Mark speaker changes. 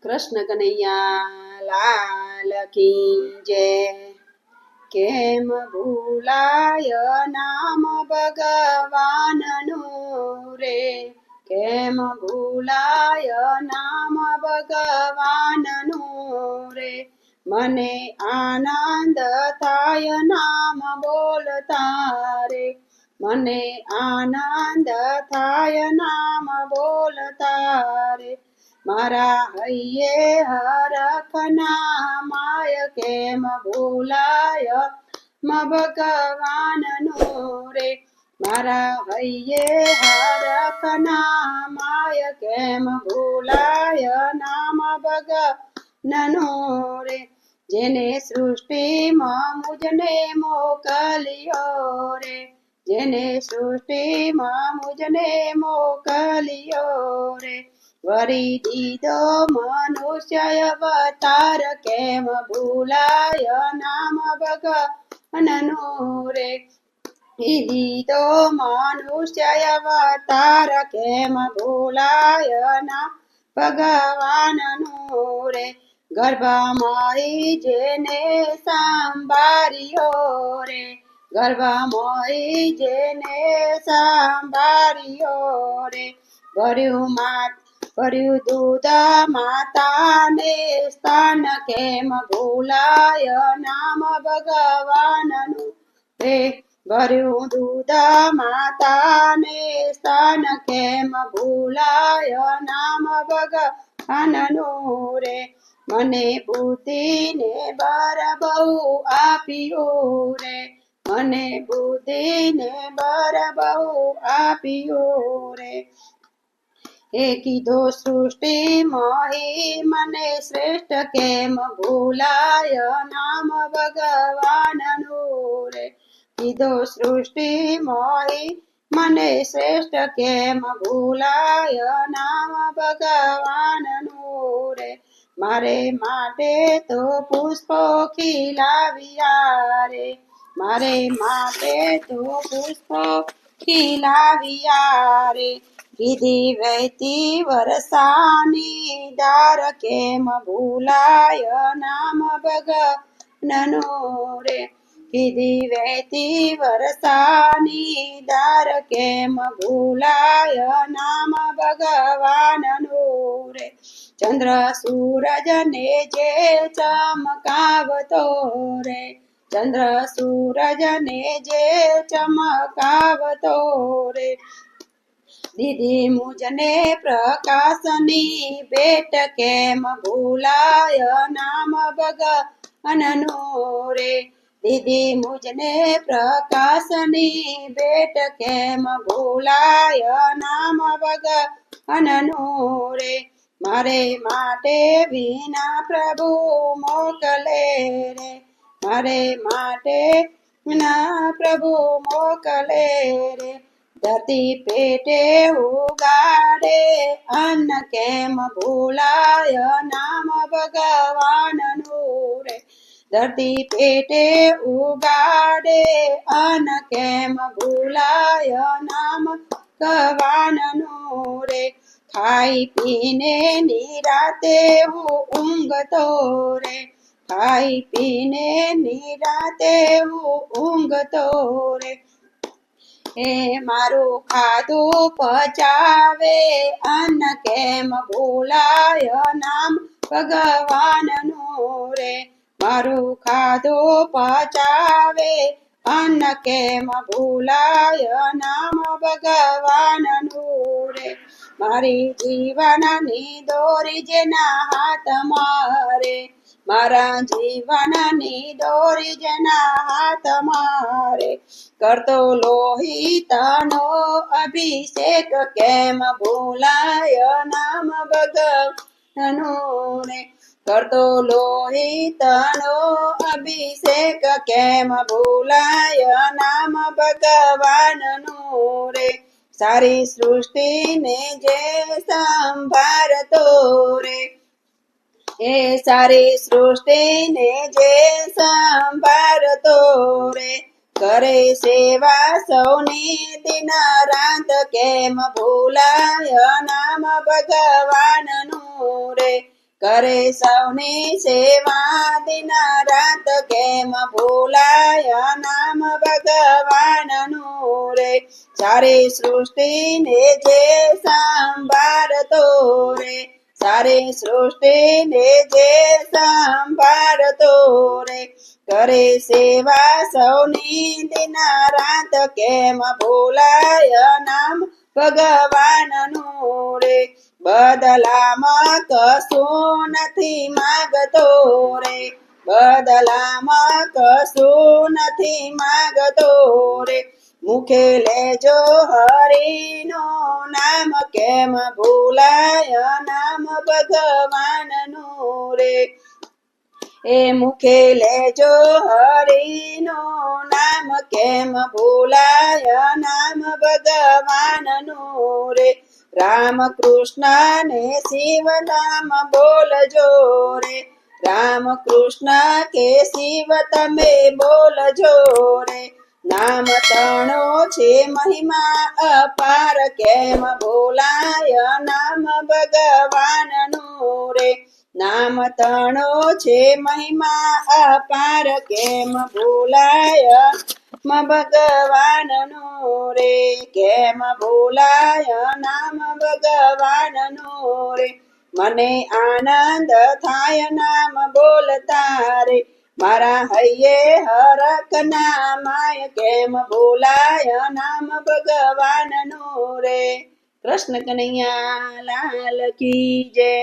Speaker 1: કૃષ્ણ કનૈયા લાલ કી જય। કેમ ભૂલાય નામ ભગવાનનું રે, કેમ ભૂલાય નામ ભગવાનનું રે। મને આનંદ થાય નામ બોલતા રે, મને આનંદ થાય નામ બોલતા રે। મારા હૈયે હરખના માય કેમ ભૂલાય ભગવાનનું રે, મારા હૈયે હરખના માય કેમ ભૂલાય નામ ભગવાનનું રે। જેને સૃષ્ટિમાં મુજને મોકલ્યો રે, જેને સૃષ્ટિમાં મુજને મોકલ્યો રે। વરી દીધો મનુષ્ય અવતાર, કેમ ભૂલાય નામ ભગવાનનું રે। દીધો મનુષ્ય અવતાર, કેમ ભૂલાય નામ ભગવાનનું રે। ગર્ભમય જેને સંભાળ્યો રે, ગર્ભમય જેને સંભાળ્યો રે। ભર્યું દૂધ માતાને સ્તન, કેમ ભૂલાય નામ ભગવાનનું રે। ભર્યું દૂધ માતાને સ્તન, કેમ ભૂલાય નામ ભગવાનનું રે। મને બુદ્ધિને બર બહુ આપ્યું રે, મને બુદ્ધિને બર બહુ આપ્યું રે। એ કીધો સૃષ્ટિમાં મને શ્રેષ્ઠ, કેમ ભૂલાય નામ ભગવાનનું રે। કીધો સૃષ્ટિમાં મને શ્રેષ્ઠ, કેમ ભૂલાય નામ ભગવાનનું રે। મારે માટે તો પુષ્પો ખીલાવ્યા રે, મારે માટે તો પુષ્પો ખીલાવ્યા રે। કીધી વહેતી વરસાની ધાર, કેમ ભૂલાય નામ ભગવાનનું રે। કીધી વહેતી વરસાની ધાર, કેમ ભૂલાય નામ ભગવાનનું રે। ચંદ્ર સૂરજ ને જે ચમકાવતો રે, ચંદ્ર સૂરજ ને જે ચમકાવતો રે। દીધી મુજને પ્રકાશની ભેટ, કેમ ભૂલાય નામ ભગવાનનું રે। દીધી મુજને પ્રકાશની ભેટ, કેમ ભૂલાય નામ ભગવાનનું રે। મારે માટે વિના પ્રભુ મોકલે રે, મારે માટે વિના પ્રભુ મોકલે રે। ધરતી પેટે ઉગાડે અન્ન, કેમ ભૂલાય નામ ભગવાનનું રે। ધરતી પેટે ઉગાડે અન્ન, કેમ ભૂલાય નામ ભગવાનનું રે। ખાઈ પીને નિરાતે હું ઊંઘતો રે, ખાઈ પીને નિરાતે હું ઊંઘતો રે। એ મારું ખાધું પચાવે અન્ન, કેમ ભૂલાય નામ ભગવાનનું રે। મારું ખાધું પચાવે અન્ન, કેમ ભૂલાય નામ ભગવાનનું રે। મારી જીવનની દોરી જેના હાથમાં રે, મારા જીવનની દોરી જેના હાથમાં રે। કરતો લોહિતનો અભિષેક, કેમ ભૂલાય નામ ભગવાનનું રે। કરતો લોહિતનો અભિષેક, કેમ ભૂલાય નામ ભગવાનનું રે। સારી સૃષ્ટિને જે સંભાળતો રે, એ સારી સૃષ્ટિને જે સંભાળતો રે। કરે સેવા સૌની દિન રાત, કેમ ભૂલાય નામ ભગવાનનું રે। કરે સૌની સેવા દિન રાત કેમ ભૂલાય નામ ભગવાનનું રે સારી સૃષ્ટિને જે સંભાળતો રે સારી સૃષ્ટિને જે સંભાળતો રે કરે સેવા સૌની દિન રાત કેમ ભૂલાય નામ ભગવાનનું રે બદલામાં કશું નથી માગતો રે બદલામાં કશું નથી માગતો રે મુખે લેજો હરિનું નામ કેમ ભૂલાય નામ ભગવાનનું રે એ મુખે લેજો હરિનું નામ કેમ ભૂલાય નામ ભગવાનનું રે રામ કૃષ્ણ ને શિવ નામ બોલજો રે રામ કૃષ્ણ કે શિવ તમે બોલજો રે નામ તણો છે મહિમા અપાર કેમ ભૂલાય નામ ભગવાનનું રે નામ તણો છે મહિમા અપાર કેમ ભૂલાય ભગવાનનું રે કેમ ભૂલાય નામ ભગવાનનું રે મને આનંદ થાય નામ બોલતા રે મારા હૈયે હરખ નામાય કેમ ભૂલાય નામ ભગવાનનું રે કૃષ્ણ કનૈયા લાલ કી જય